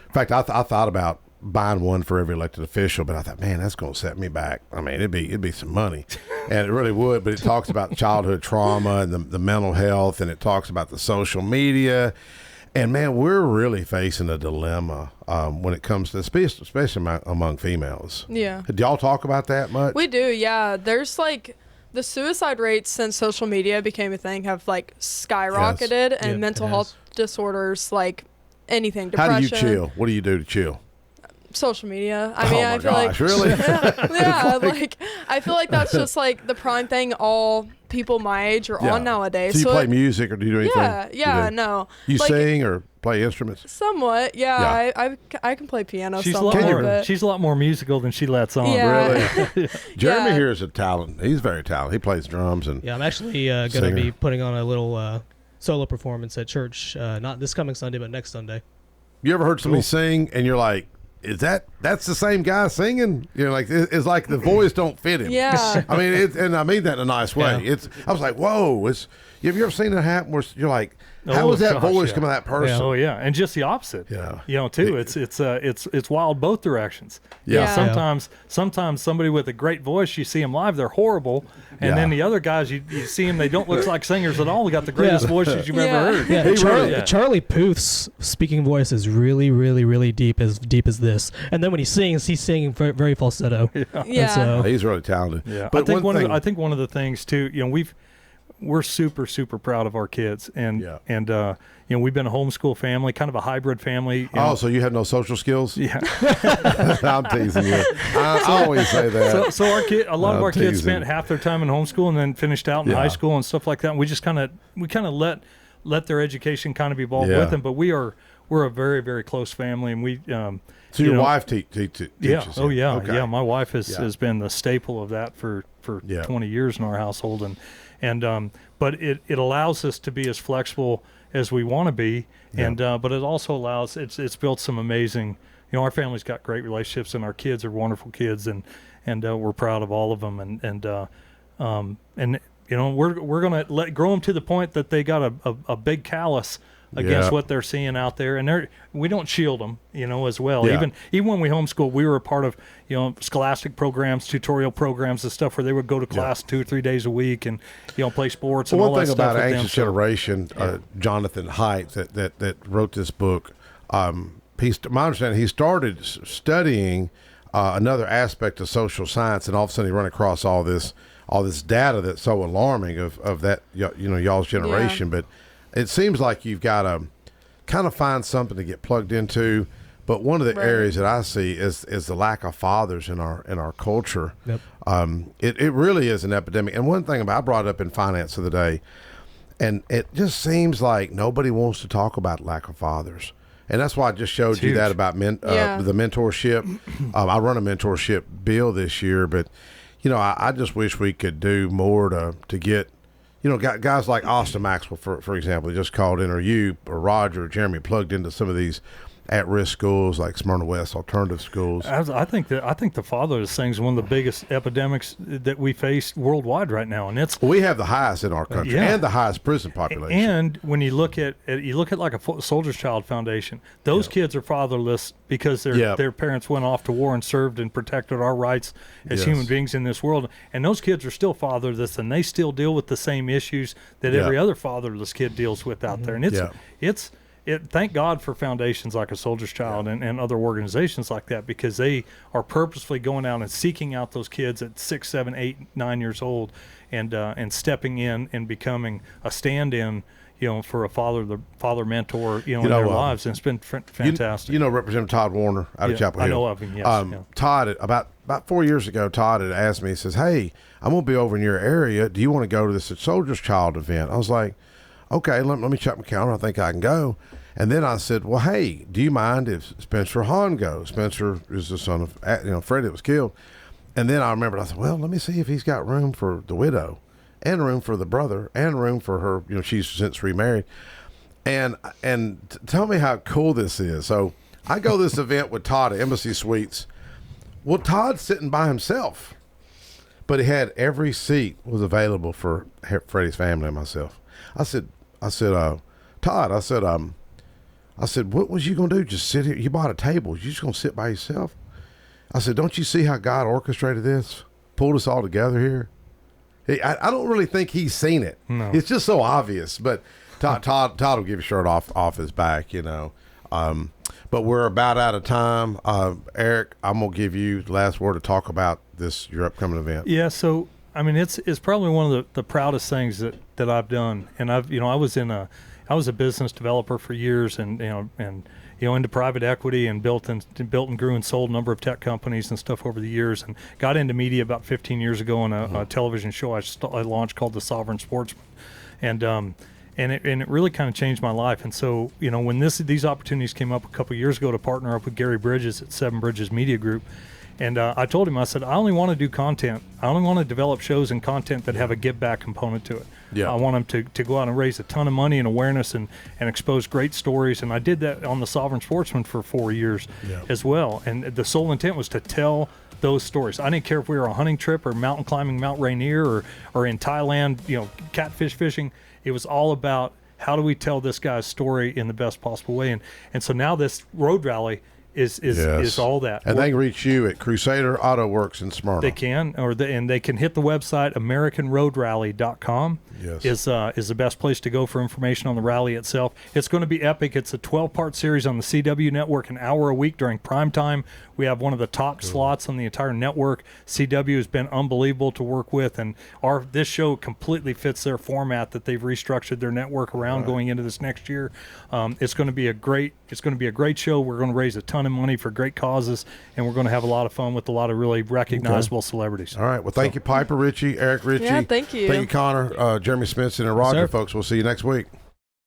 in fact, I thought about buying one for every elected official, but I thought, man, that's going to set me back. I mean, it'd be some money, and it really would. But it talks about childhood trauma and the mental health, and it talks about the social media. And man, we're really facing a dilemma when it comes to, especially among females. Yeah. Do y'all talk about that much? We do, yeah. There's like the suicide rates since social media became a thing have like skyrocketed, and Yeah, mental it health disorders, like anything, How depression. do you chill? What do you do to chill? Social media. I mean, oh my I feel gosh, like really? yeah, like I feel like that's just like the prime thing all people my age are on nowadays. So you play it- music or do you do anything? Yeah, You do? no. You Like, sing or play instruments? somewhat, yeah. Yeah. I can play piano She's a somewhat. lot more. but She's a lot more musical than she lets on. Yeah. Really? Jeremy Yeah. here is a talent. He's very talented. He plays drums and Yeah, I'm actually going to Singer. be putting on a little solo performance at church, not this coming Sunday, but next Sunday. You ever heard somebody sing and you're like, that's the same guy singing? You're like, it's like the voice don't fit him. Yeah. I mean, and I mean that in a nice way. Yeah. I was like, whoa, have you ever seen that happen where you're like, how Oh, is that gosh, voice yeah. coming out of that person? Oh yeah, and just the opposite. Yeah. Too. It's wild both directions. Yeah. Sometimes somebody with a great voice, you see them live, they're horrible, and Yeah. then the other guys, you see them, they don't look like singers at all. They got the greatest voices you've Yeah. ever heard. Yeah, He Charlie, really- Charlie Puth's speaking voice is really, really, really deep as this. And then when he sings, he's singing very, very falsetto. Yeah. And so, He's really talented. Yeah, But I think one I think one of the things too, we're super proud of our kids, and we've been a homeschool family, kind of a hybrid family. So you have no social skills? Yeah. I'm teasing you. I always say that. So a lot of I'm our kids teasing. spent half their time in homeschool and then finished out in Yeah. high school and stuff like that. And we just kind of let their education kind of evolve Yeah. with them. But we're a very, very close family, and we. So your wife teaches Yeah. you? Oh yeah. Okay. Yeah. My wife has Yeah. been the staple of that for Yeah. 20 years in our household, but it allows us to be as flexible as we want to be, and but it also allows it's built some amazing. Our family's got great relationships, and our kids are wonderful kids, and we're proud of all of them, and we're gonna grow them to the point that they got a big callus against Yeah. what they're seeing out there, and we don't shield them, as well. Yeah. Even when we homeschool, we were a part of scholastic programs, tutorial programs, and stuff where they would go to class 2 or 3 days a week and play sports. Well, and all one that thing stuff about with them. Anxious Generation, Jonathan Haidt, that wrote this book, my understanding, he started studying another aspect of social science, and all of a sudden he run across all this data that's so alarming of that y'all's generation. But it seems like you've got to kind of find something to get plugged into. But one of the areas that I see is the lack of fathers in our culture. Yep. It really is an epidemic. And one thing I brought up in finance the other day, and it just seems like nobody wants to talk about lack of fathers. And that's why I just showed It's you huge. that about the mentorship. I run a mentorship bill this year, but I just wish we could do more to get, guys like Austin Maxwell, for example, he just called in, or you, or Roger, or Jeremy, plugged into some of these at-risk schools like Smyrna West alternative schools. I think the fatherless thing is one of the biggest epidemics that we face worldwide right now, and it's We have the highest in our country and the highest prison population. And when you look at like a Soldier's Child Foundation, those kids are fatherless because their parents went off to war and served and protected our rights as human beings in this world, and those kids are still fatherless, and they still deal with the same issues that every other fatherless kid deals with out there, and thank God for foundations like a Soldier's Child and other organizations like that, because they are purposefully going out and seeking out those kids at 6, 7, 8, 9 years old, and stepping in and becoming a stand-in, for a father mentor, in their lives, and it's been fantastic. Representative Todd Warner out of Chapel Hill. I know of him. Yes. Todd, about 4 years ago, Todd had asked me. He says, "Hey, I'm gonna be over in your area. Do you want to go to this Soldier's Child event?" I was like, "Okay, let me check my calendar. I think I can go." And then I said, "Well, hey, do you mind if Spencer Hahn goes?" Spencer is the son of Freddie that was killed. And then I remembered, I said, "Well, let me see if he's got room for the widow, and room for the brother, and room for her. She's since remarried." And tell me how cool this is. So I go to this event with Todd at Embassy Suites. Well, Todd's sitting by himself, but he had every seat was available for Freddie's family and myself. I said, Todd, I said, what was you going to do? Just sit here? You bought a table. You just going to sit by yourself? I said, don't you see how God orchestrated this? Pulled us all together here? I don't really think he's seen it. No. It's just so obvious. But Todd will give your shirt off his back, But we're about out of time. Eric, I'm going to give you the last word to talk about your upcoming event. Yeah, so I mean, it's probably one of the proudest things that I've done, and I was a business developer for years, and into private equity, and built and grew and sold a number of tech companies and stuff over the years, and got into media about 15 years ago on a television show I launched called The Sovereign Sportsman, and it really kind of changed my life. And so when these opportunities came up a couple of years ago to partner up with Gary Bridges at Seven Bridges Media Group. And I told him, I said, I only want to do content. I only want to develop shows and content that have a give back component to it. Yeah. I want them to go out and raise a ton of money and awareness and expose great stories. And I did that on The Sovereign Sportsman for 4 years as well. And the sole intent was to tell those stories. I didn't care if we were on a hunting trip or mountain climbing Mount Rainier or in Thailand, catfish fishing. It was all about how do we tell this guy's story in the best possible way. And so now this road rally is all that. And they can reach you at Crusader Auto Works in Smyrna. They can, and they can hit the website AmericanRoadRally.com. Yes. is the best place to go for information on the rally itself. It's going to be epic. It's a 12-part series on the CW network, an hour a week during prime time. We have one of the top slots on the entire network. CW has been unbelievable to work with, and this show completely fits their format that they've restructured their network around going into this next year. It's going to be a great show. We're going to raise a ton of money for great causes, and we're going to have a lot of fun with a lot of really recognizable celebrities. All right. Well, thank you, Piper Ritchie, Eric Ritchie. Yeah, thank you. Thank you, Connor, Jeremy Smitson, and Roger, Sir. folks. We'll see you next week.